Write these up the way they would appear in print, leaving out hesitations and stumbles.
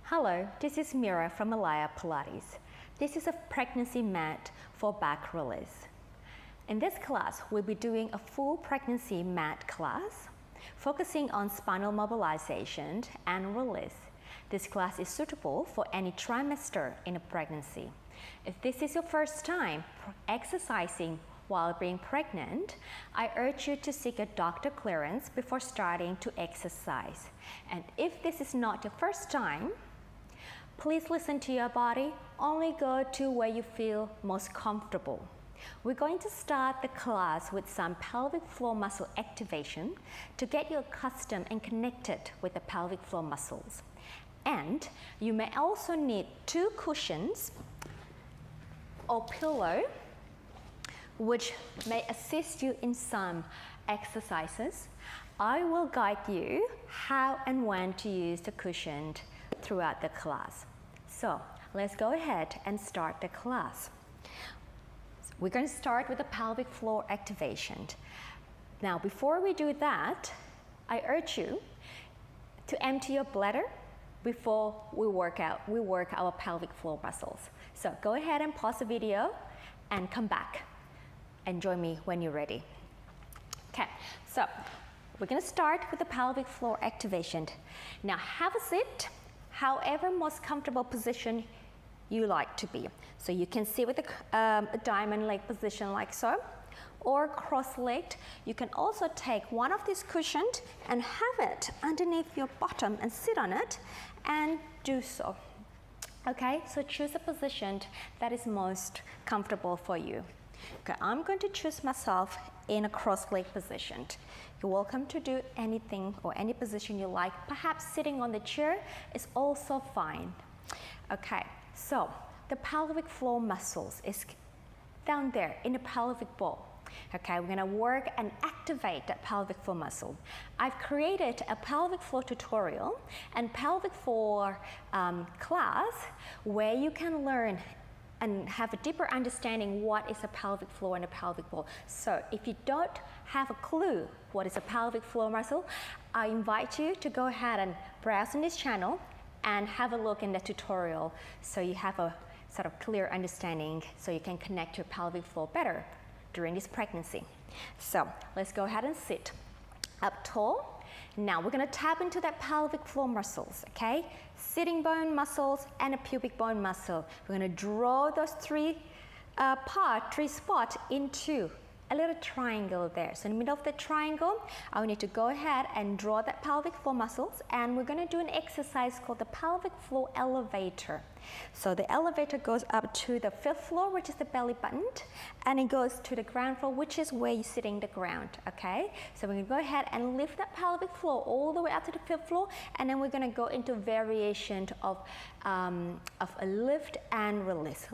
Hello, this is Mira from Malaya Pilates. This is a pregnancy mat for back release. In this class, we'll be doing a full pregnancy mat class, focusing on spinal mobilization and release. This class is suitable for any trimester in a pregnancy. If this is your first time exercising while being pregnant, I urge you to seek a doctor clearance before starting to exercise. And if this is not your first time, please listen to your body. Only go to where you feel most comfortable. We're going to start the class with some pelvic floor muscle activation to get you accustomed and connected with the pelvic floor muscles. And you may also need 2 cushions or pillow, which may assist you in some exercises. I will guide you how and when to use the cushion throughout the class. So let's go ahead and start the class. We're going to start with the pelvic floor activation. Now, before we do that, I urge you to empty your bladder before we work our pelvic floor muscles. So go ahead and pause the video and come back and join me when you're ready. Okay, so we're going to start with the pelvic floor activation. Now have a seat, however most comfortable position you like to be. So you can sit with a diamond leg position like so, or cross-legged. You can also take one of these cushions and have it underneath your bottom and sit on it and do so. Okay, so choose a position that is most comfortable for you. Okay, I'm going to choose myself in a cross-leg position. You're welcome to do anything or any position you like. Perhaps sitting on the chair is also fine. Okay, so the pelvic floor muscles is down there in the pelvic bowl. Okay, we're going to work and activate that pelvic floor muscle. I've created a pelvic floor tutorial and pelvic floor class where you can learn and have a deeper understanding what is a pelvic floor and a pelvic bowl. So if you don't have a clue what is a pelvic floor muscle, I invite you to go ahead and browse on this channel and have a look in the tutorial so you have a sort of clear understanding so you can connect your pelvic floor better during this pregnancy. So let's go ahead and sit up tall. Now we're going to tap into that pelvic floor muscles, okay? Sitting bone muscles and a pubic bone muscle. We're going to draw those three spots into a little triangle there. So in the middle of the triangle, I need to go ahead and draw that pelvic floor muscles, and we're going to do an exercise called the pelvic floor elevator. So the elevator goes up to the 5th floor, which is the belly button, and it goes to the ground floor, which is where you're sitting the ground, okay? So we're going to go ahead and lift that pelvic floor all the way up to the 5th floor, and then we're going to go into variation of a lift and release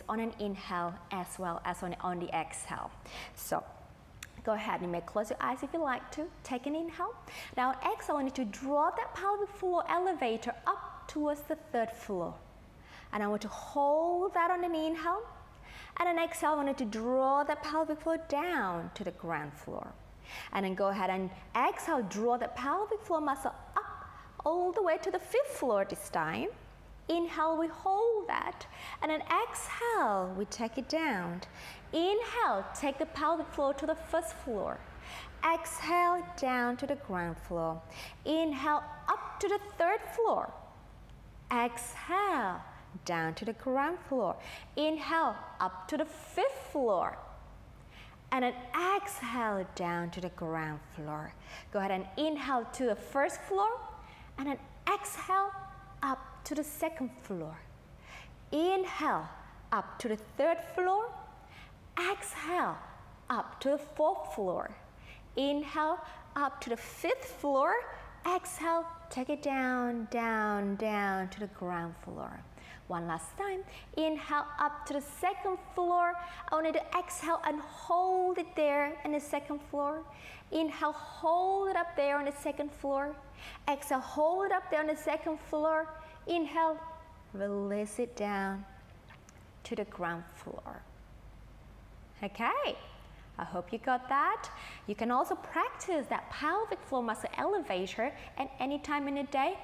on an inhale as well as on the exhale. So go ahead, you may close your eyes if you like to. Take an inhale. Now exhale, I need to draw that pelvic floor elevator up towards the 3rd floor. And I want to hold that on an inhale. And then exhale, I want to draw that pelvic floor down to the ground floor. And then go ahead and exhale, draw the pelvic floor muscle up all the way to the 5th floor this time. Inhale, we hold that. And then exhale, we take it down. Inhale, take the pelvic floor to the 1st floor. Exhale, down to the ground floor. Inhale, up to the 3rd floor. Exhale, down to the ground floor. Inhale, up to the 5th floor. And then exhale, down to the ground floor. Go ahead and inhale to the 1st floor. And then exhale, up to the 2nd floor. Inhale, up to the 3rd floor. Exhale, up to the 4th floor. Inhale, up to the 5th floor. Exhale, take it down, down, down to the ground floor. One last time. Inhale up to the 2nd floor. I want you to exhale and hold it there in the 2nd floor. Inhale, hold it up there on the 2nd floor. Exhale, hold it up there on the 2nd floor. Inhale, release it down to the ground floor. Okay, I hope you got that. You can also practice that pelvic floor muscle elevator at any time in the day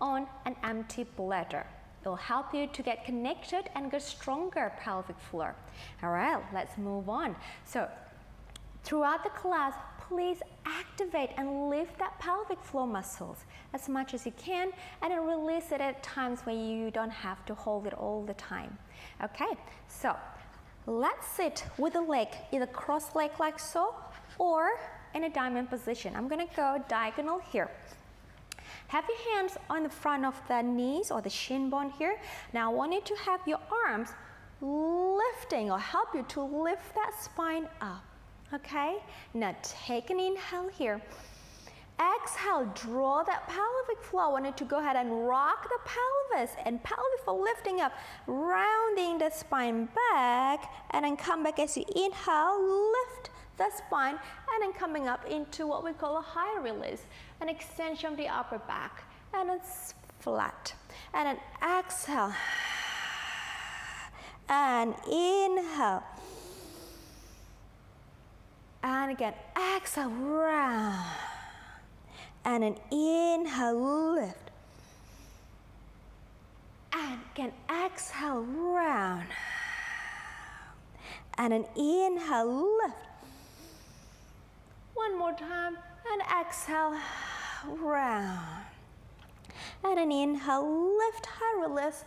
on an empty bladder. It will help you to get connected and get stronger pelvic floor. All right, let's move on. So throughout the class, please activate and lift that pelvic floor muscles as much as you can, and then release it at times when you don't have to hold it all the time. Okay, so let's sit with the leg either cross leg like so or in a diamond position. I'm gonna go diagonal here. Have your hands on the front of the knees or the shin bone here. Now I want you to have your arms lifting or help you to lift that spine up. Okay, now take an inhale here. Exhale, draw that pelvic floor. I want you to go ahead and rock the pelvis and pelvic floor lifting up, rounding the spine back, and then come back as you inhale, lift the spine, and then coming up into what we call a high release, an extension of the upper back, and it's flat. And then exhale, and inhale. And again, exhale, round. And an inhale, lift. And again, exhale, round. And an inhale, lift. One more time, and exhale, round. And an inhale, lift, high release.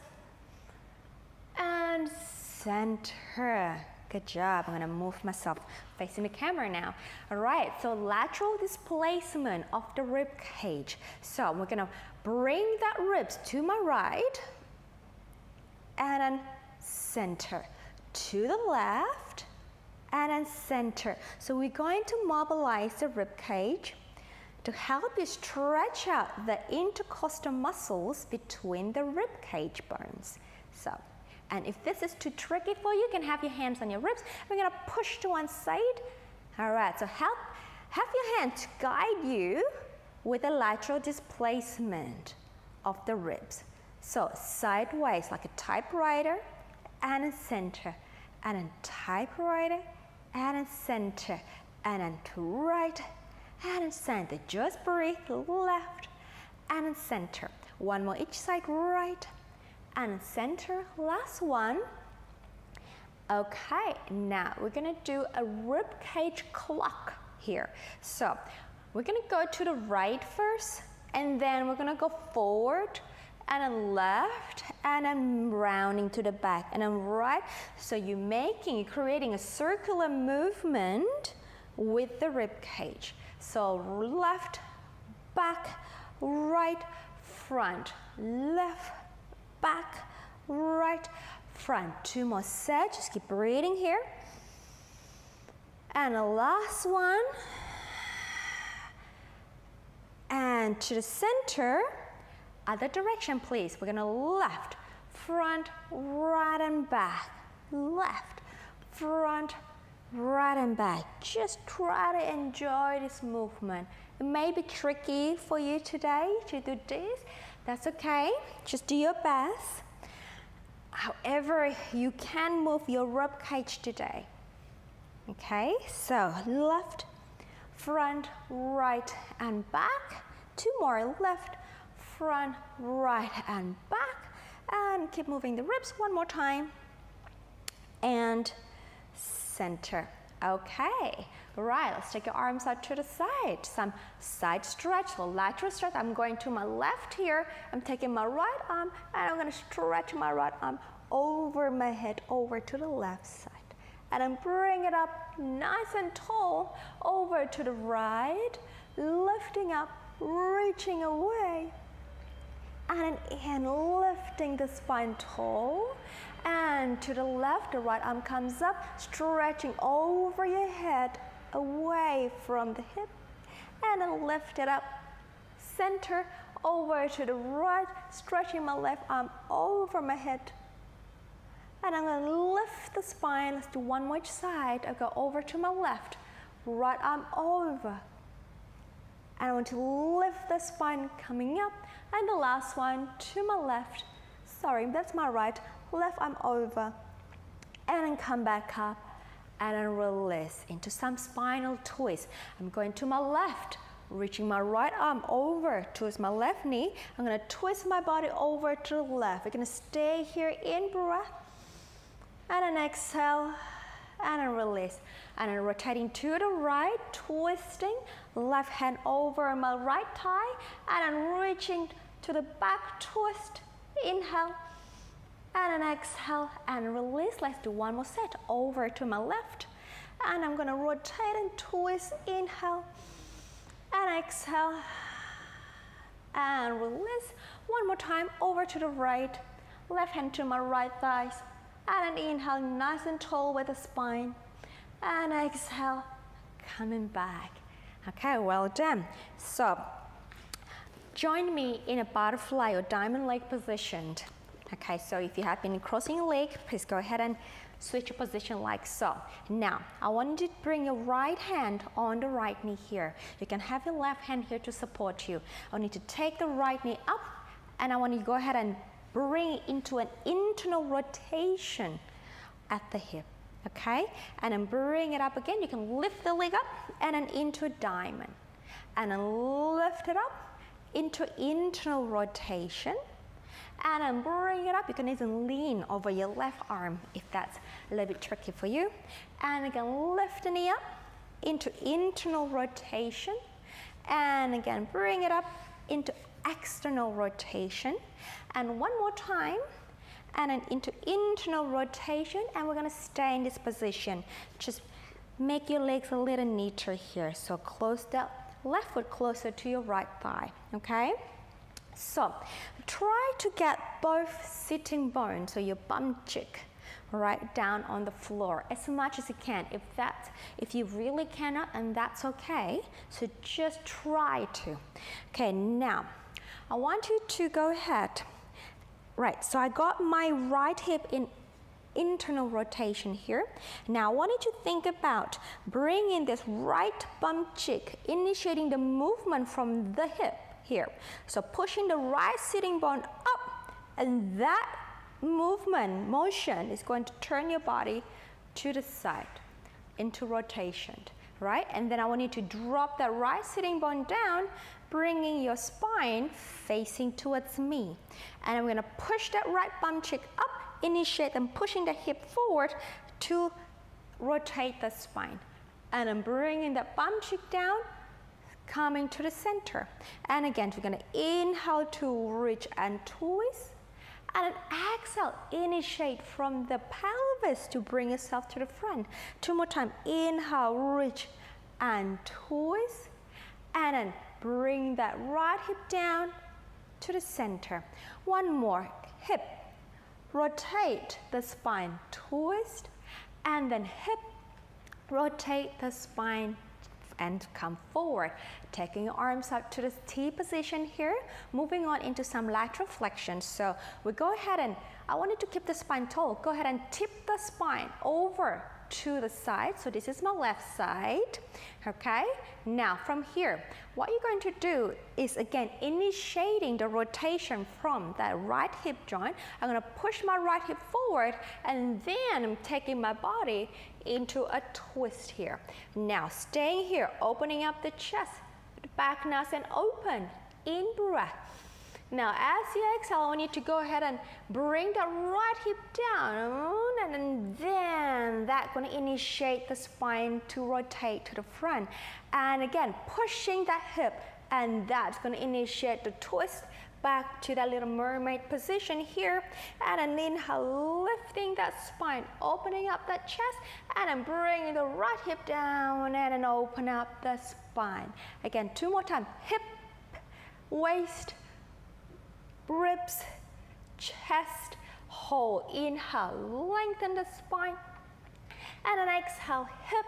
And center. Good job. I'm going to move myself facing the camera now. All right, so lateral displacement of the rib cage. So we're going to bring that ribs to my right and then center. To the left and then center. So we're going to mobilize the rib cage to help you stretch out the intercostal muscles between the rib cage bones. So, and if this is too tricky for you, you can have your hands on your ribs. We're going to push to one side. All right, so have your hands guide you with the lateral displacement of the ribs. So sideways like a typewriter and a center, and a typewriter and a center, and then to right and a center. Just breathe, left and center. One more each side, right and center, last one. Okay, now we're gonna do a rib cage clock here. So we're gonna go to the right first, and then we're gonna go forward, and then left, and then rounding to the back, and then right. So you're creating a circular movement with the rib cage. So left, back, right, front, left, back, right, front. Two more sets, just keep breathing here. And the last one. And to the center, other direction please. We're gonna left, front, right and back, left, front, right and back. Just try to enjoy this movement. It may be tricky for you today to do this. That's okay, just do your best. However, you can move your rib cage today. Okay, so left, front, right and back. Two more, left, front, right and back. And keep moving the ribs one more time. And center. Okay, right, let's take your arms out to the side. Some side stretch or lateral stretch. I'm going to my left here. I'm taking my right arm and I'm gonna stretch my right arm over my head, over to the left side. And then bring it up nice and tall, over to the right, lifting up, reaching away. And lifting the spine tall. And to the left, the right arm comes up, stretching over your head, away from the hip. And then lift it up, center, over to the right, stretching my left arm over my head. And I'm going to lift the spine. Let's do one more each side. I go over to my left, right arm over. And I want to lift the spine coming up. And the last one to my left. Sorry, that's my right. Left arm over. And then come back up. And then release into some spinal twist. I'm going to my left, reaching my right arm over towards my left knee. I'm going to twist my body over to the left. We're going to stay here in breath. And then exhale. And then release. And then rotating to the right, twisting. Left hand over my right thigh. And then reaching to the back, twist. Inhale. And then exhale and release. Let's do one more set. Over to my left. And I'm going to rotate and twist. Inhale. And exhale. And release. One more time. Over to the right. Left hand to my right thighs. And then inhale, nice and tall with the spine. And exhale, coming back. Okay, well done. So, join me in a butterfly or diamond leg position. Okay, so if you have been crossing your leg, please go ahead and switch your position like so. Now, I want you to bring your right hand on the right knee here. You can have your left hand here to support you. I want you to take the right knee up, and I want you to go ahead and bring it into an internal rotation at the hip, okay? And then bring it up again. You can lift the leg up and then into a diamond. And then lift it up into internal rotation. And then bring it up. You can even lean over your left arm if that's a little bit tricky for you. And again, lift the knee up into internal rotation. And again, bring it up into external rotation. And one more time, and then into internal rotation, and we're going to stay in this position. Just make your legs a little neater here. So close the left foot closer to your right thigh, okay? So try to get both sitting bones, so your bum cheek, right down on the floor as much as you can. If you really cannot, and that's okay. So just try to. Okay, now I want you to go ahead. Right, so I got my right hip in internal rotation here. Now I want you to think about bringing this right bum cheek, initiating the movement from the hip here. So pushing the right sitting bone up, and that motion is going to turn your body to the side into rotation, right? And then I want you to drop that right sitting bone down, bringing your spine facing towards me. And I'm going to push that right bum cheek up, initiate and pushing the hip forward to rotate the spine. And I'm bringing that bum cheek down, coming to the center. And again, we're going to inhale to reach and twist. And then exhale, initiate from the pelvis to bring yourself to the front. Two more times. Inhale, reach and twist. And then bring that right hip down to the center. One more. Hip. Rotate the spine. Twist. And then hip. Rotate the spine and come forward. Taking your arms up to the T position here. Moving on into some lateral flexion. So we go ahead and I want you to keep the spine tall. Go ahead and tip the spine over to the side. So this is my left side. Okay. Now from here, what you're going to do is again initiating the rotation from that right hip joint. I'm going to push my right hip forward, and then I'm taking my body into a twist here. Now staying here, opening up the chest, the back nice and open. In breath. Now as you exhale, I want you to go ahead and bring the right hip down, and then that's going to initiate the spine to rotate to the front. And again, pushing that hip, and that's going to initiate the twist back to that little mermaid position here. And then inhale, lifting that spine, opening up that chest, and then bringing the right hip down, and then open up the spine. Again, two more times. Hip, waist, ribs, chest, hold. Inhale, lengthen the spine. And then exhale, hip,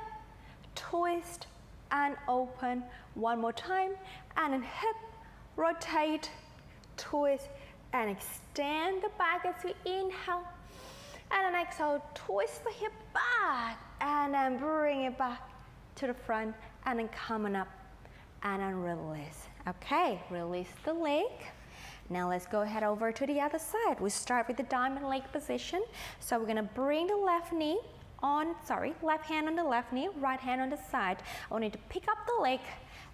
twist, and open. One more time. And then hip, rotate, twist, and extend the back as you inhale. And then exhale, twist the hip back. And then bring it back to the front. And then coming up. And then release. Okay, release the leg. Now let's go ahead over to the other side. We start with the diamond leg position. So we're going to bring the left hand on the left knee, right hand on the side. I want you to pick up the leg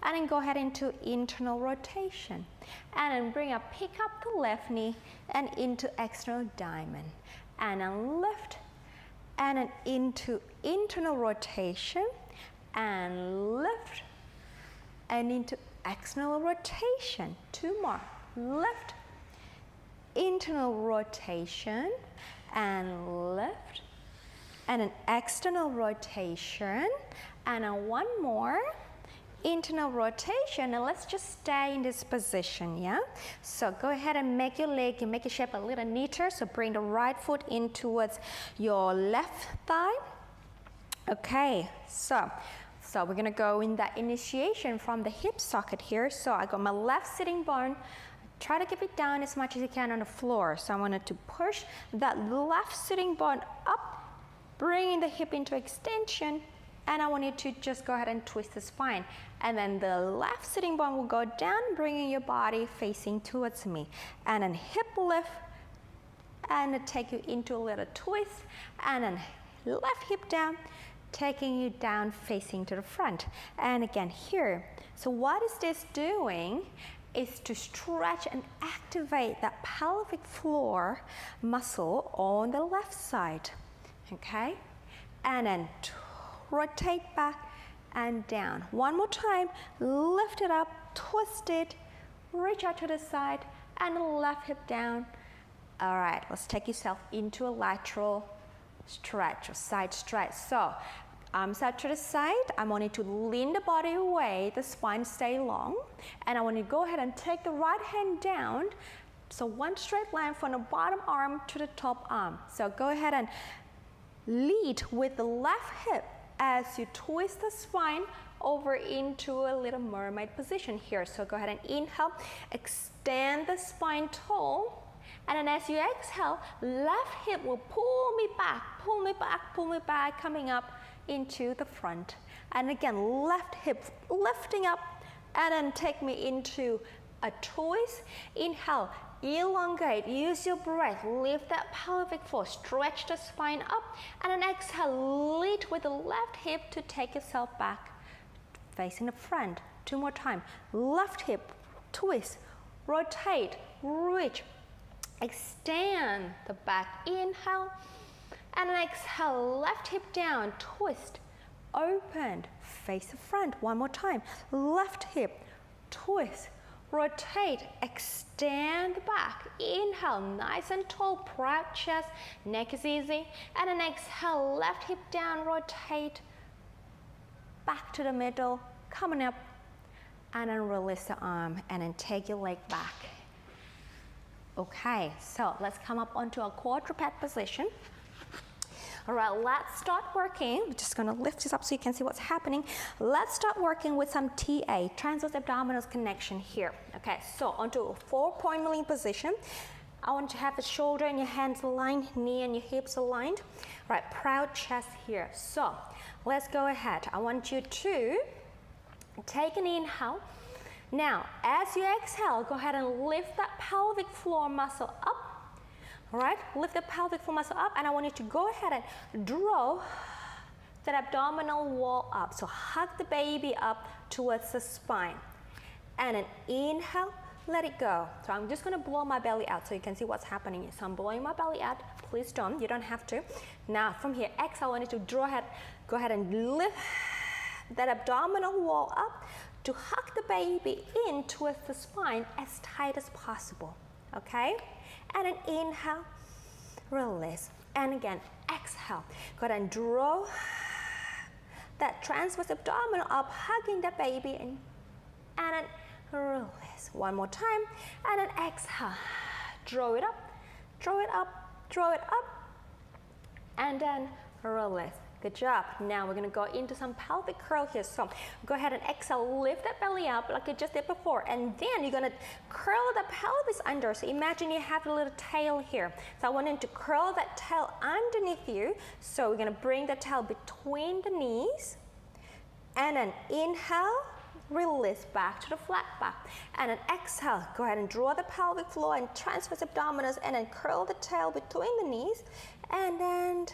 and then go ahead into internal rotation, and then bring up, pick up the left knee and into external diamond, and then lift, and then into internal rotation, and lift, and into external rotation. 2 more, lift, internal rotation, and lift, and an external rotation, and then 1 more, internal rotation, and let's just stay in this position, yeah? So go ahead and make your leg, you make your shape a little neater, so bring the right foot in towards your left thigh. Okay, so we're gonna go in that initiation from the hip socket here. So I got my left sitting bone, try to keep it down as much as you can on the floor. So I wanted to push that left sitting bone up, bringing the hip into extension, and I want you to just go ahead and twist the spine. And then the left sitting bone will go down, bringing your body facing towards me. And then hip lift, and take you into a little twist, and then left hip down, taking you down facing to the front. And again here. So what is this doing? Is to stretch and activate that pelvic floor muscle on the left side. Okay? And then rotate back and down. 1 more time, lift it up, twist it, reach out to the side, and left hip down. All right, let's take yourself into a lateral stretch or side stretch. So, arms out to the side. I want you to lean the body away, the spine stay long, and I want you to go ahead and take the right hand down. So 1 straight line from the bottom arm to the top arm. So go ahead and lead with the left hip as you twist the spine over into a little mermaid position here. So go ahead and inhale, extend the spine tall, and then as you exhale, left hip will pull me back, pull me back, pull me back, coming up into the front. And again, left hip lifting up, and then take me into a twist. Inhale, elongate, use your breath, lift that pelvic floor, stretch the spine up, and then exhale, lead with the left hip to take yourself back, facing the front. 2 more times, left hip, twist, rotate, reach, extend the back, inhale, and then exhale, left hip down, twist, open, face the front. 1 more time, left hip, twist, rotate, extend the back, inhale, nice and tall, proud chest, neck is easy, and then exhale, left hip down, rotate, back to the middle, coming up, and then release the arm, and then take your leg back. Okay, so let's come up onto a quadruped position. All right, let's start working. We're just gonna lift this up so you can see what's happening. Let's start working with some TA, transverse abdominal connection here. Okay, so onto a 4-point kneeling position. I want you to have the shoulder and your hands aligned, knee and your hips aligned. All right, proud chest here. So let's go ahead. I want you to take an inhale. Now, as you exhale, go ahead and lift that pelvic floor muscle up. All right, lift the pelvic floor muscle up, and I want you to go ahead and draw that abdominal wall up. So hug the baby up towards the spine. And then inhale, let it go. So I'm just gonna blow my belly out so you can see what's happening. So I'm blowing my belly out. Please don't, you don't have to. Now from here, exhale, I want you to draw ahead, go ahead and lift that abdominal wall up to hug the baby in towards the spine as tight as possible, okay? And then inhale, release, and again, exhale. Go ahead and draw that transverse abdominal up, hugging the baby in, and then release. 1 more time, and then exhale. Draw it up, draw it up, draw it up, and then release. Good job. Now we're going to go into some pelvic curl here. So go ahead and exhale, lift that belly up like you just did before, and then you're going to curl the pelvis under. So imagine you have a little tail here. So I want you to curl that tail underneath you. So we're going to bring the tail between the knees, and then inhale, release back to the flat back, and then exhale, go ahead and draw the pelvic floor and transverse abdominals, and then curl the tail between the knees, and then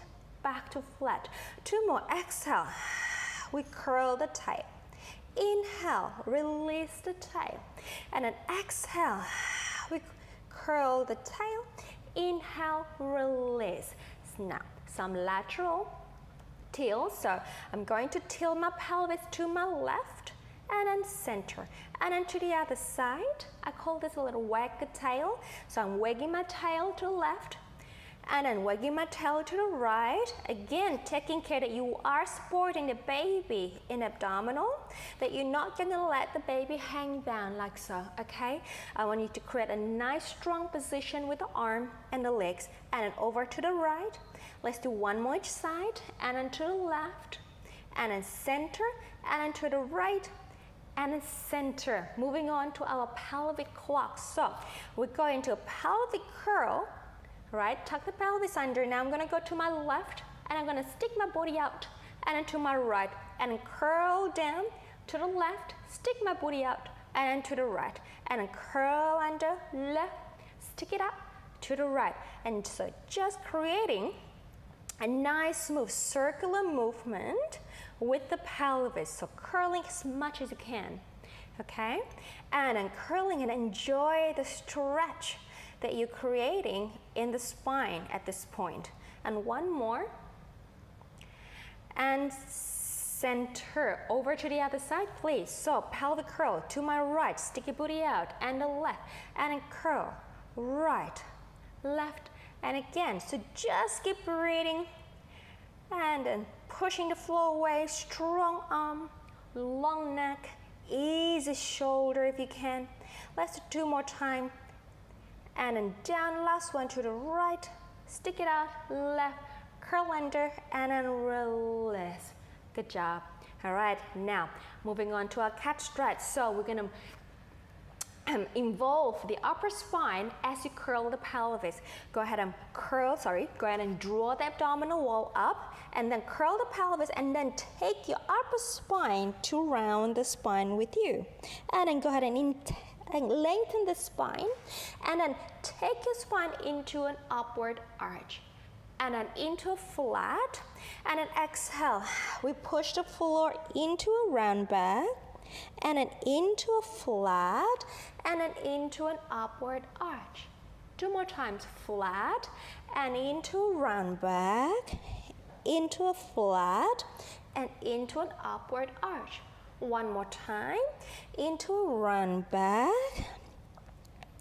back to flat. 2 more, exhale, we curl the tail, Inhale, release the tail. And then exhale, we curl the tail. Inhale, release. Now, some lateral tilt. So I'm going to tilt my pelvis to my left and then center. And then to the other side, I call this a little wag the tail. So I'm wagging my tail to the left and then wagging my tail to the right. Again, taking care that you are supporting the baby in abdominal, that you're not gonna let the baby hang down like so, okay? I want you to create a nice strong position with the arm and the legs, and then over to the right. Let's do one more each side, and then to the left, and then center, and then to the right, and then center. Moving on to our pelvic clock. So we're going to a pelvic curl, right? Tuck the pelvis under. Now I'm gonna go to my left, and I'm gonna stick my body out, and then to my right, and curl down to the left, stick my body out, and then to the right, and then curl under, left, stick it up to the right. And so just creating a nice smooth circular movement with the pelvis. So curling as much as you can, okay? And then curling, and enjoy the stretch that you're creating in the spine at this point. And one more. And center. Over to the other side, please. So pelvic curl to my right, stick your booty out, and the left, and then curl, right, left, and again. So just keep breathing, and then pushing the floor away. Strong arm, long neck, easy shoulder if you can. Let's do 2 more times. And then down, last one to the right, stick it out, left, curl under, and then release. Good job. All right, now moving on to our cat stretch. So we're gonna involve the upper spine as you curl the pelvis. Go ahead and draw the abdominal wall up, and then curl the pelvis, and then take your upper spine to round the spine with you. And then go ahead and lengthen the spine, and then take your spine into an upward arch, and then into a flat, and then exhale. We push the floor into a round back, and then into a flat, and then into an upward arch. 2 more times. Flat, and into a round back, into a flat, and into an upward arch. One more time. Into a round back,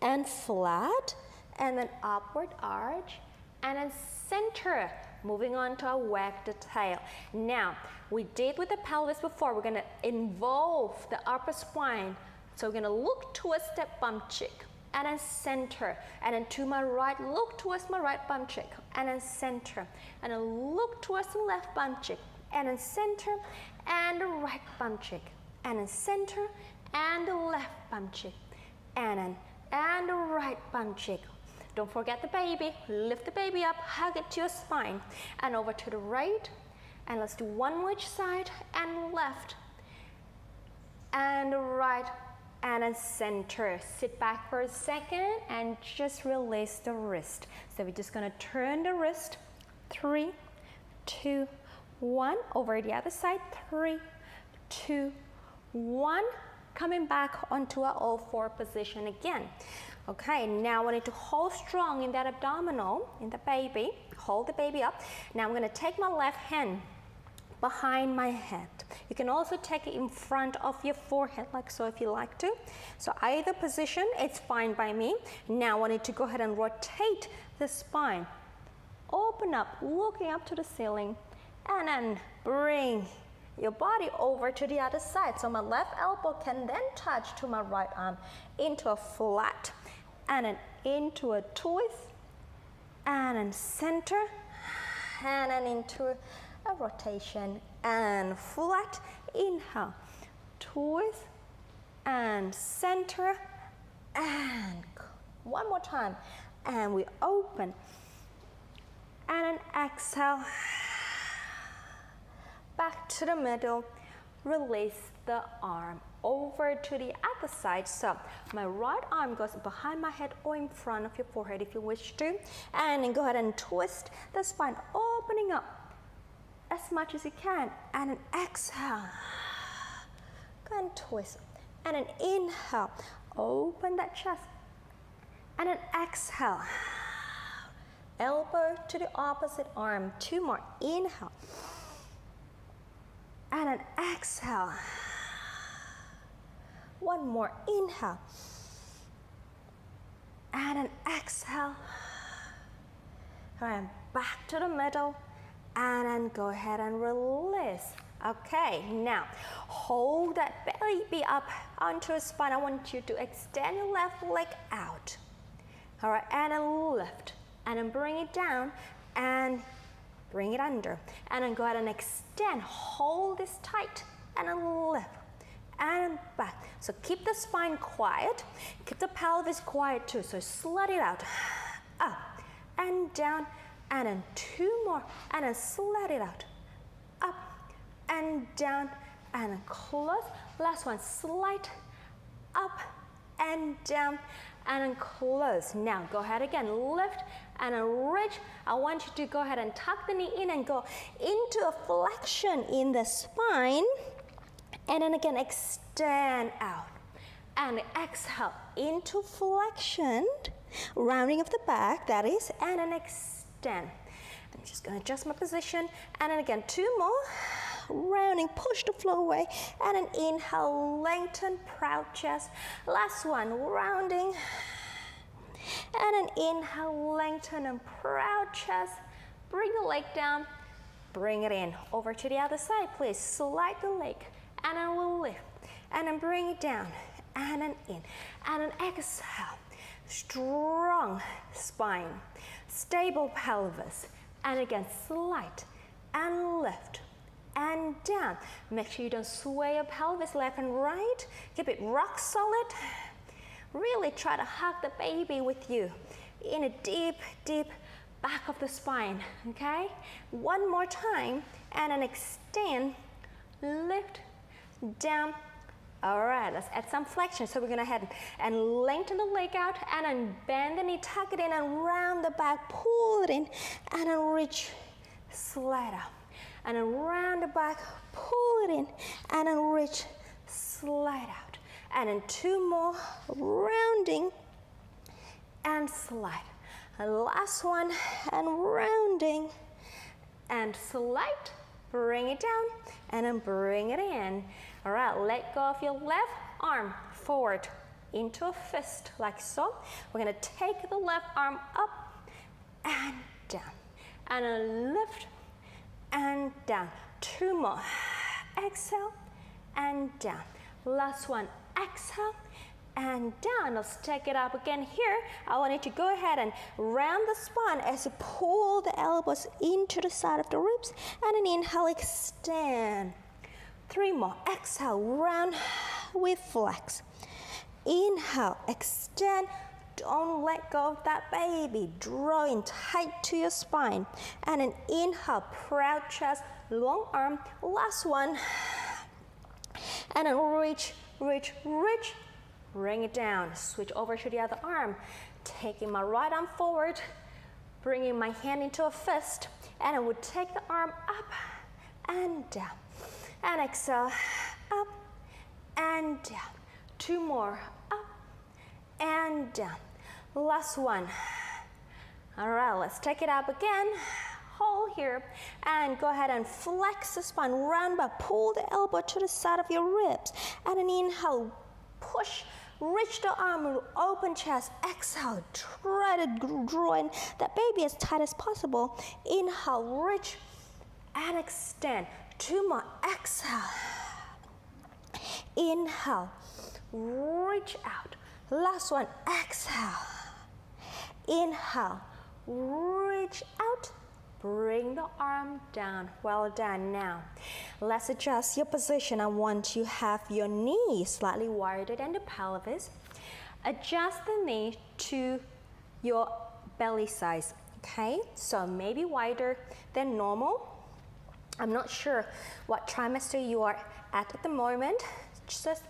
and flat, and then upward arch, and then center. Moving on to our wag the tail. Now, we did with the pelvis before. We're gonna involve the upper spine. So we're gonna look towards that bum cheek, and then center. And then to my right, look towards my right bum cheek, and then center. And then look towards the left bum cheek, and then center, and the right bum cheek, and then center, and the left bum cheek, and the right bum cheek. Don't forget the baby. Lift the baby up, hug it to your spine, and over to the right. And let's do 1 more each side, and left, and right, and then center. Sit back for a second and just release the wrist. So we're just gonna turn the wrist. 3, 2, 1. Over the other side. 3, 2, 1. Coming back onto our all-4 position again. Okay, now I want you to hold strong in that abdominal, in the baby. Hold the baby up. Now I'm gonna take my left hand behind my head. You can also take it in front of your forehead, like so if you like to. So either position, it's fine by me. Now I want you to go ahead and rotate the spine. Open up, looking up to the ceiling, and then bring your body over to the other side. So my left elbow can then touch to my right arm into a flat, and then into a twist, and then center, and then into a rotation, and flat. Inhale, twist, and center, and one more time, and we open, and then exhale, back to the middle, release the arm over to the other side. So my right arm goes behind my head or in front of your forehead if you wish to, and then go ahead and twist the spine, opening up as much as you can, and then exhale, Go and twist. And then inhale, open that chest. And then exhale. Elbow to the opposite arm. 2 more. Inhale. And then exhale. 1 more. Inhale. And then exhale. All right, back to the middle. And then go ahead and release. Okay, now hold that baby up onto the spine. I want you to extend your left leg out. All right, and then lift. And then bring it down and bring it under. And then go ahead and extend. Hold this tight and then lift. And back. So keep the spine quiet. Keep the pelvis quiet too. So slide it out. Up and down. And then 2 more. And then slide it out. Up and down. And then close. Last one. Slide up and down. And then close. Now go ahead again. Lift and then reach. I want you to go ahead and tuck the knee in and go into a flexion in the spine. And then again, extend out. And exhale into flexion. Rounding of the back, that is. And then extend. I'm just going to adjust my position. And then again, 2 more. Rounding, push the floor away. And then inhale, lengthen, proud chest. Last one, rounding. And then inhale, lengthen and proud chest. Bring the leg down. Bring it in. Over to the other side, please. Slide the leg. And then we'll lift. And then bring it down. And then in. And then exhale. Strong spine. Stable pelvis. And again, slide. And lift. And down. Make sure you don't sway your pelvis left and right. Keep it rock solid. Really try to hug the baby with you in a deep, deep back of the spine, okay? 1 more time, and then extend, lift, down. All right, let's add some flexion. So we're gonna head and lengthen the leg out, and then bend the knee, tuck it in, and round the back, pull it in, and then reach, slide out. And then round the back, pull it in, and then reach, slide out. And then 2 more, rounding, and slide. And last one, and rounding, and slide, bring it down, and then bring it in. All right, let go of your left arm forward into a fist, like so. We're gonna take the left arm up and down, and then lift, and down. 2 more. Exhale and down. Last one. Exhale and down. Let's take it up again here. I want you to go ahead and round the spine as you pull the elbows into the side of the ribs. And then inhale, extend. 3 more. Exhale, round with flex. Inhale, extend. Don't let go of that baby. Draw in tight to your spine. And then inhale, proud chest, long arm. Last one. And then reach, reach, reach. Bring it down. Switch over to the other arm. Taking my right arm forward. Bringing my hand into a fist. And I would take the arm up and down. And exhale, up and down. 2 more. Up and down. Last one. All right, let's take it up again. Hold here and go ahead and flex the spine. Round back, pull the elbow to the side of your ribs. And then inhale, push, reach the arm, open chest. Exhale, try to draw in that baby as tight as possible. Inhale, reach and extend. 2 more. Exhale. Inhale, reach out. Last one. Exhale. Inhale, reach out. Bring the arm down. Well done. Now, let's adjust your position. I want to have your knee slightly wider than the pelvis. Adjust the knee to your belly size, okay? So maybe wider than normal. I'm not sure what trimester you are at the moment. Just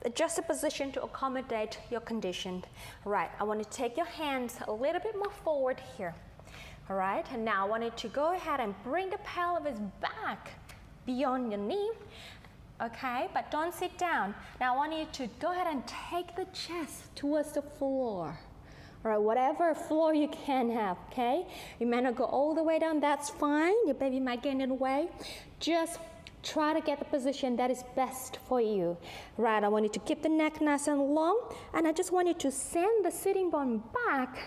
adjust the position to accommodate your condition. Right, I want to take your hands a little bit more forward here. All right, and now I want you to go ahead and bring the pelvis back beyond your knee. okay? But don't sit down. Now I want you to go ahead and take the chest towards the floor. All right, whatever floor you can have, okay? You may not go all the way down, that's fine. Your baby might get in the way. Just try to get the position that is best for you. Right, I want you to keep the neck nice and long, and I just want you to send the sitting bone back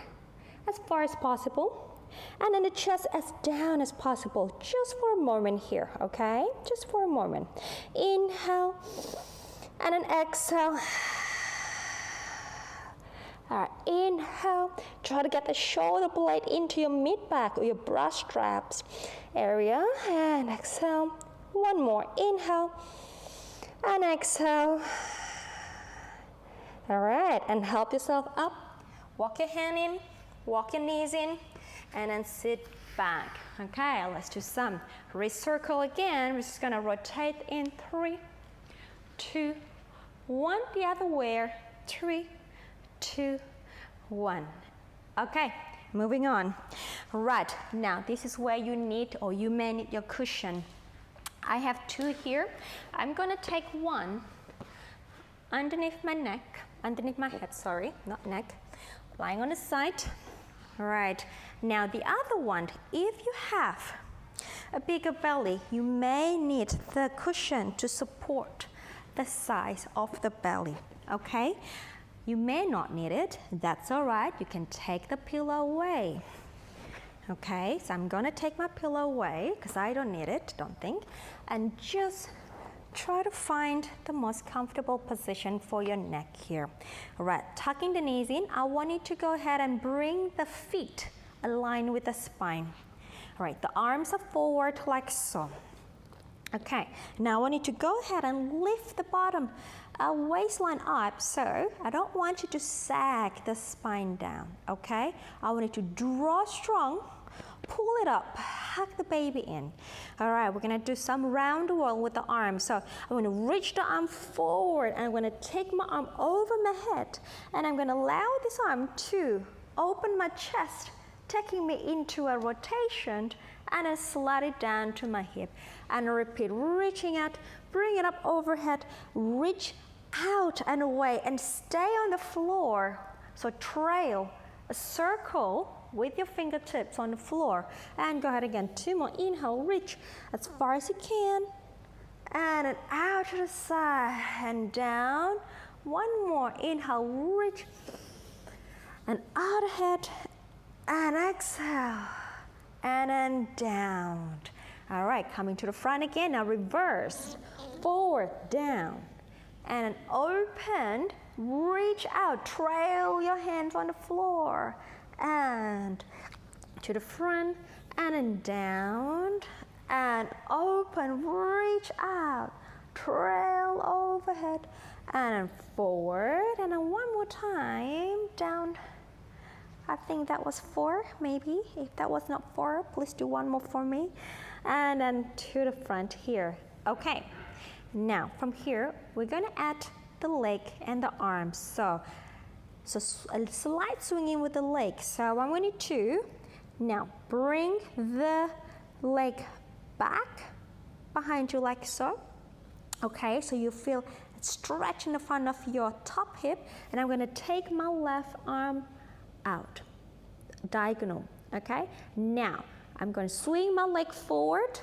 as far as possible, and then the chest as down as possible, just for a moment here, okay? Just for a moment. Inhale, and then exhale. All right, inhale, try to get the shoulder blade into your mid-back or your bra straps area, and exhale. One more, inhale, and exhale. All right, and help yourself up. Walk your hand in, walk your knees in, and then sit back. Okay, let's do some wrist circle again. We're just gonna rotate in 3, 2, 1, the other way, 3, 2, 1. Okay, moving on. Right, now this is where you need or you may need your cushion. I have 2 here. I'm gonna take one underneath my neck, underneath my head, sorry, not neck, lying on the side. All right, now the other one, if you have a bigger belly, you may need the cushion to support the size of the belly, okay? You may not need it, that's all right. You can take the pillow away. Okay, so I'm gonna take my pillow away because I don't need it, don't think, and just try to find the most comfortable position for your neck here. All right, tucking the knees in, I want you to go ahead and bring the feet aligned with the spine. All right, the arms are forward like so. Okay, now I want you to go ahead and lift the bottom waistline up, so I don't want you to sag the spine down, okay? I want you to draw strong, pull it up, hug the baby in. All right, we're gonna do some round whirl with the arm. So I'm gonna reach the arm forward, and I'm gonna take my arm over my head, and I'm gonna allow this arm to open my chest, taking me into a rotation, and then slide it down to my hip. And repeat, reaching out, bring it up overhead, reach out and away, and stay on the floor. So trail a circle with your fingertips on the floor. And go ahead again, 2 more. Inhale, reach as far as you can. And then out to the side and down. 1 more. Inhale, reach. And out ahead. And exhale. And then down. All right, coming to the front again. Now reverse. Forward, down. And then open. Reach out. Trail your hands on the floor. And to the front. And then down. And open. Reach out. Trail overhead. And then forward. And then 1 more time. Down. I think that was 4, maybe. If that was not 4, please do 1 more for me. And then to the front here. Okay. Now, from here, we're gonna add the leg and the arms. So a slight swinging with the leg. So I want you to now bring the leg back behind you like so. Okay, so you feel it stretch in the front of your top hip. And I'm gonna take my left arm out, diagonal, okay? Now, I'm gonna swing my leg forward,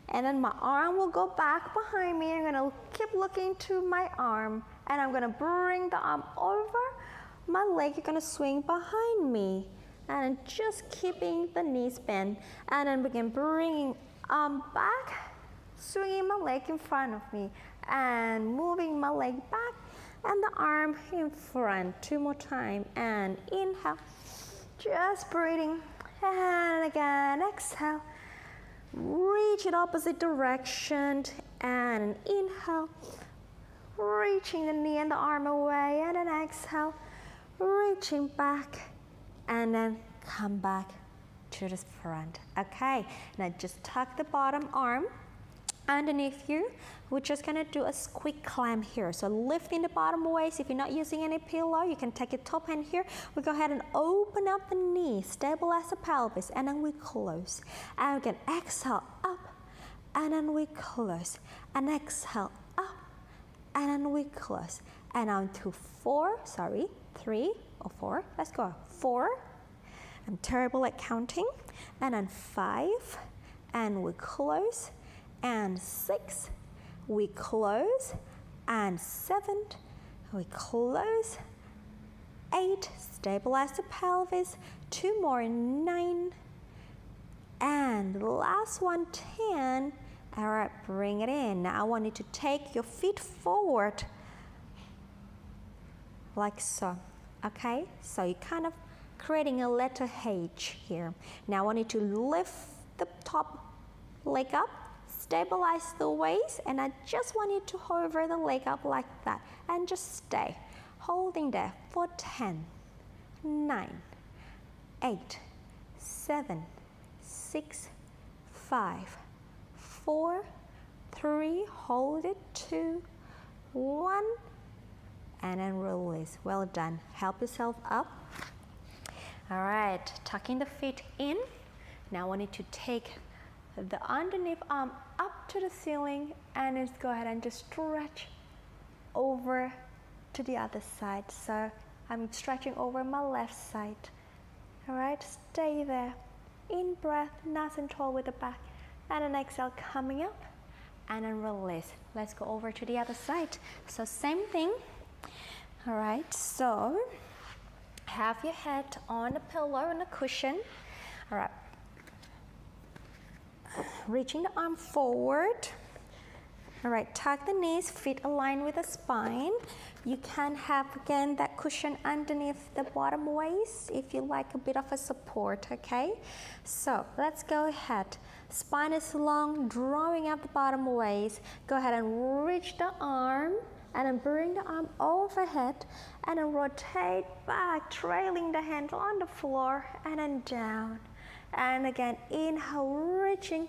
and then my arm will go back behind me. I'm gonna keep looking to my arm, and I'm gonna bring the arm over my leg. You're gonna swing behind me, and just keeping the knees bent, and then begin bringing arm back, swinging my leg in front of me, and moving my leg back, and the arm in front. 2 more times, and inhale, just breathing, and again, exhale, reach in opposite direction, and inhale, reaching the knee and the arm away, and then exhale, reaching back, and then come back to the front. Okay, now just tuck the bottom arm underneath you. We're just gonna do a quick climb here. So lifting the bottom waist. If you're not using any pillow, you can take your top hand here. We go ahead and open up the knee, stabilize the pelvis, and then we close. And again, exhale up, and then we close. And exhale up, and then we close. And on to 3 or 4, let's go, 4, I'm terrible at counting, and then 5, and we close, and 6, we close, and 7, we close, 8, stabilize the pelvis, 2 more, 9, and last one, 10. All right, bring it in. Now I want you to take your feet forward like so, okay? So you're kind of creating a letter H here. Now I want you to lift the top leg up, stabilize the waist, and I just want you to hover the leg up like that and just stay holding there for 10, 9, 8, 7, 6, 5, 4, 3, hold it, 2, 1, and then release. Well done. Help yourself up. All right, tucking the feet in. Now I want you to take the underneath arm up to the ceiling and just go ahead and just stretch over to the other side. So I'm stretching over my left side. All right, stay there. In breath, nice and tall with the back. And then exhale, coming up and then release. Let's go over to the other side. So same thing. All right, so have your head on the pillow and the cushion. All right, reaching the arm forward. All right, tuck the knees, feet aligned with the spine. You can have, again, that cushion underneath the bottom waist if you like a bit of a support, okay? So let's go ahead. Spine is long, drawing up the bottom waist. Go ahead and reach the arm and then bring the arm overhead and then rotate back, trailing the hand on the floor and then down. And again, inhale, reaching,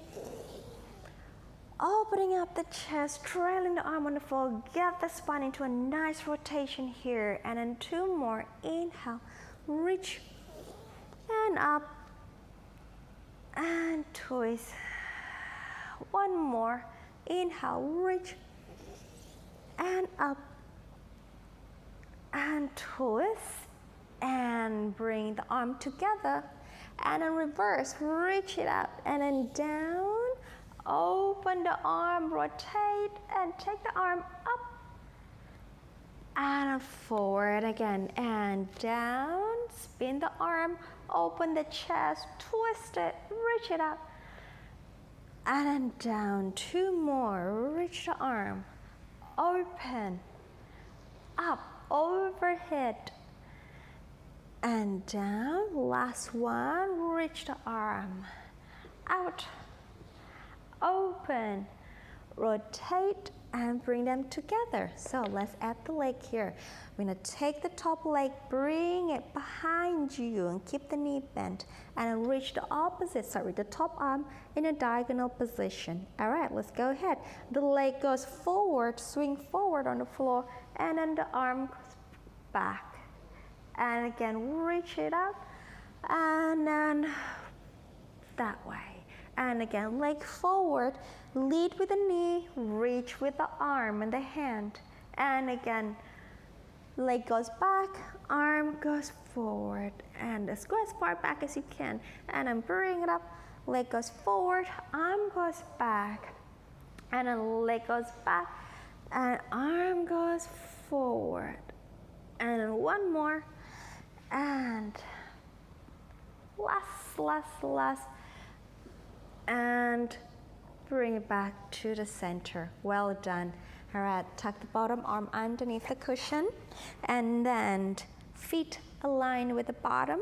opening up the chest, trailing the arm on the floor, get the spine into a nice rotation here. And then 2 more, inhale, reach, and up, and twist. 1 more, inhale, reach, and up, and twist, and bring the arm together, and then reverse, reach it up, and then down, open the arm, rotate, and take the arm up, and forward again, and down, spin the arm, open the chest, twist it, reach it up, and then down. 2 more, reach the arm, open, up, overhead, and down. Last one, reach the arm, out, open, rotate, and bring them together. So let's add the leg here. We're gonna take the top leg, bring it behind you and keep the knee bent, and then reach the the top arm in a diagonal position. All right, let's go ahead. The leg goes forward, swing forward on the floor, and then the arm goes back. And again, reach it up, and then that way. And again, leg forward, lead with the knee, reach with the arm and the hand. And again, leg goes back, arm goes forward. And let's go as far back as you can. And then bring it up, leg goes forward, arm goes back. And then leg goes back, and arm goes forward. And then 1 more. And last. And bring it back to the center. Well done. All right, tuck the bottom arm underneath the cushion, and then feet aligned with the bottom.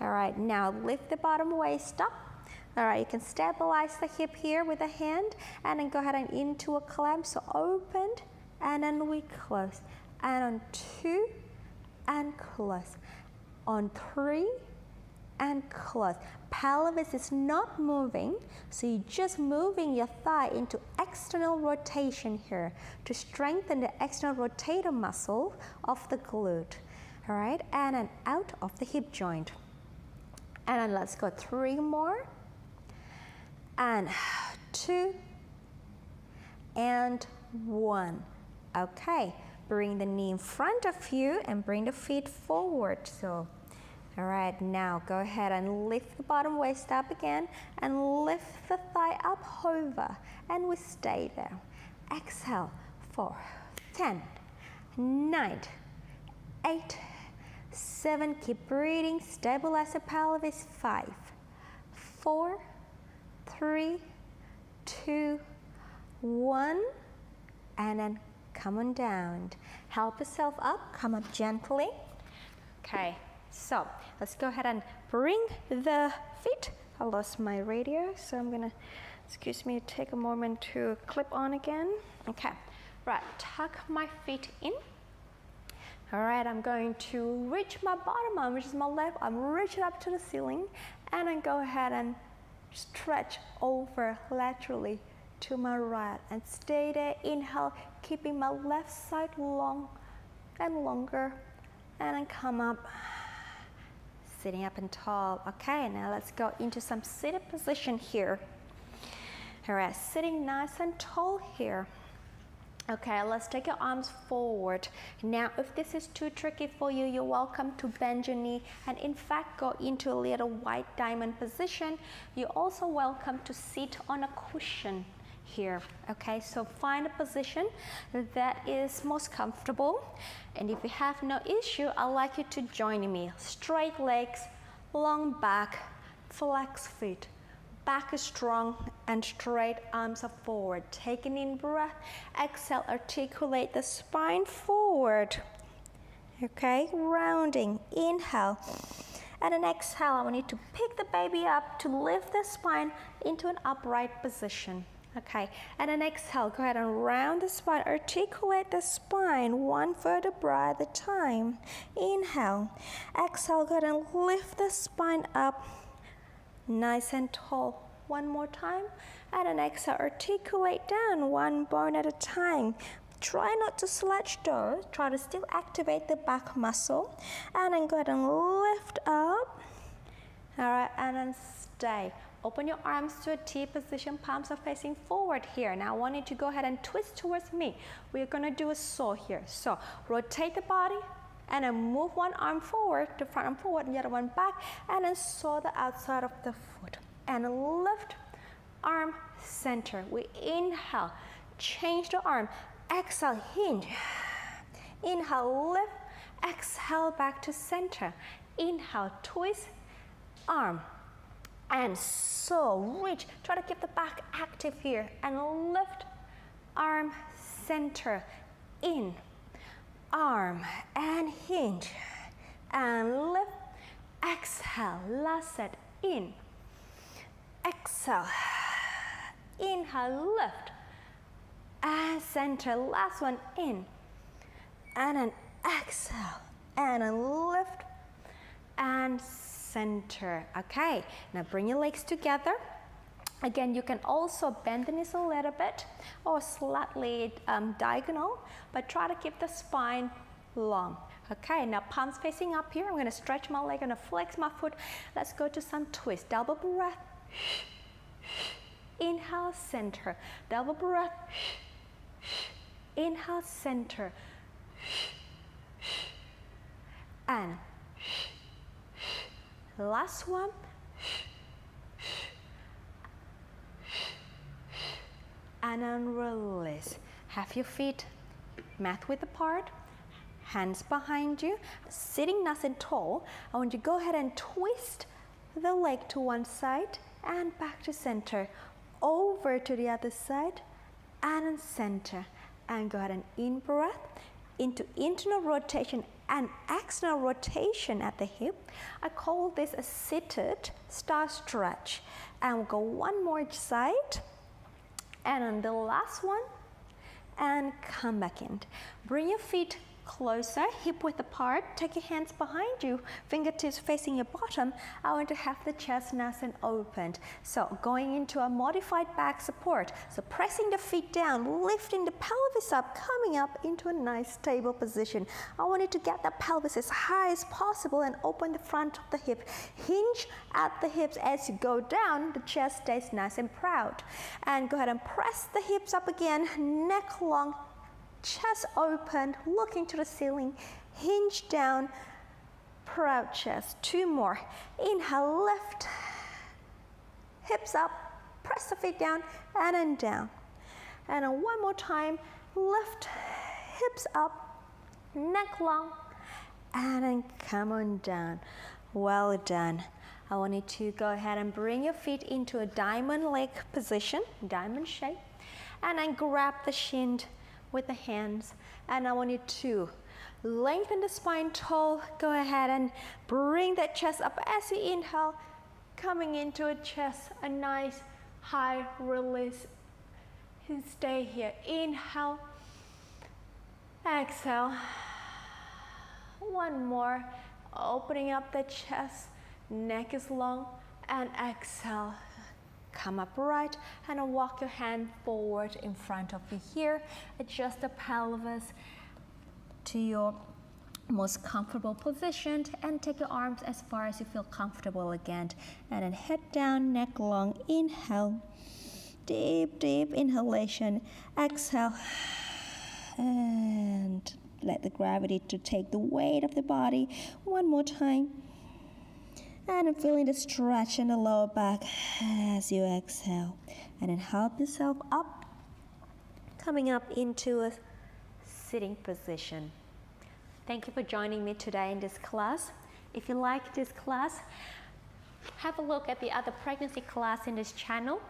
All right, now lift the bottom waist up. All right, you can stabilize the hip here with a hand, and then go ahead and into a clamp. So opened, and then we close. And on 2, and close. On 3, and close. Pelvis is not moving, so you're just moving your thigh into external rotation here to strengthen the external rotator muscle of the glute. All right, and then out of the hip joint. And then let's go 3 more. And 2, and 1. Okay, bring the knee in front of you and bring the feet forward. So, all right, now go ahead and lift the bottom waist up again and lift the thigh up, hover, and we stay there. Exhale for 10, 9, 8, 7, keep breathing, stabilize the pelvis, 5, 4, 3, 2, 1, and then come on down. Help yourself up, come up gently. Okay, so let's go ahead and bring the feet. I lost my radio, so I'm gonna, excuse me, take a moment to clip on again. Okay, right, tuck my feet in. All right, I'm going to reach my bottom arm, which is my left arm, reach it up to the ceiling, and then go ahead and stretch over laterally to my right and stay there. Inhale, keeping my left side long and longer, and then come up, sitting up and tall. Okay, now let's go into some seated position here. All right, sitting nice and tall here. Okay, let's take your arms forward. Now, if this is too tricky for you, you're welcome to bend your knee and in fact go into a little white diamond position. You're also welcome to sit on a cushion here. Okay, so find a position that is most comfortable. And if you have no issue, I'd like you to join me. Straight legs, long back, flex feet. Back is strong and straight, arms are forward. Take an in breath, exhale, articulate the spine forward. Okay, rounding, inhale. And then exhale, I want you to pick the baby up to lift the spine into an upright position. Okay, and then exhale, go ahead and round the spine, articulate the spine, one vertebra at a time. Inhale, exhale, go ahead and lift the spine up. Nice and tall. One more time. And then exhale, articulate down, one bone at a time. Try not to slouch though. Try to still activate the back muscle. And then go ahead and lift up. All right, and then stay. Open your arms to a T position, palms are facing forward here. Now I want you to go ahead and twist towards me. We're gonna do a saw here. So rotate the body, and then move one arm forward, the front arm forward, and the other one back, and then saw the outside of the foot. And lift, arm, center. We inhale, change the arm, exhale, hinge. Inhale, lift, exhale, back to center. Inhale, twist, arm, and so reach. Try to keep the back active here, and lift, arm, center, in. Arm and hinge and lift, exhale, last set, in, exhale, inhale, lift, and center, last one, in, and then exhale, and then lift, and center. Okay, now bring your legs together. Again, you can also bend the knees a little bit or slightly diagonal, but try to keep the spine long. Okay, now palms facing up here. I'm going to stretch my leg, I'm going to flex my foot. Let's go to some twist. Double breath. Inhale, center. Double breath. Inhale, center. And last one. And then release. Have your feet mat width apart, hands behind you, sitting nice and tall. I want you to go ahead and twist the leg to one side and back to center, over to the other side and then center. And go ahead and in breath into internal rotation and external rotation at the hip. I call this a seated star stretch. And we'll go one more each side. And on the last one, and come back in. Bring your feet closer, hip width apart. Take your hands behind you, fingertips facing your bottom. I want to have the chest nice and opened. So going into a modified back support. So pressing the feet down, lifting the pelvis up, coming up into a nice stable position. I want you to get the pelvis as high as possible and open the front of the hip. Hinge at the hips as you go down, the chest stays nice and proud. And go ahead and press the hips up again, neck long, chest open, looking to the ceiling, hinge down, proud chest. 2 more. Inhale, lift, hips up, press the feet down, and then down. And then one more time, lift, hips up, neck long, and then come on down. Well done. I want you to go ahead and bring your feet into a diamond leg position, diamond shape, and then grab the shin with the hands. And I want you to lengthen the spine tall. Go ahead and bring that chest up as you inhale, coming into a chest, a nice high release. And stay here. Inhale, exhale. One more. Opening up the chest, neck is long, and exhale. Come upright and walk your hand forward in front of you here. Adjust the pelvis to your most comfortable position and take your arms as far as you feel comfortable again. And then head down, neck long. Inhale, deep, deep inhalation. Exhale, and let the gravity to take the weight of the body. One more time. And I'm feeling the stretch in the lower back as you exhale. And then help yourself up, coming up into a sitting position. Thank you for joining me today in this class. If you like this class, have a look at the other pregnancy class in this channel.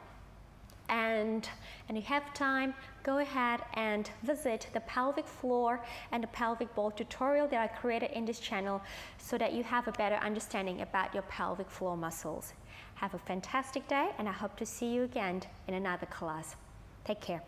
And you have time, go ahead and visit the pelvic floor and the pelvic ball tutorial that I created in this channel so that you have a better understanding about your pelvic floor muscles. Have a fantastic day, and I hope to see you again in another class. Take care.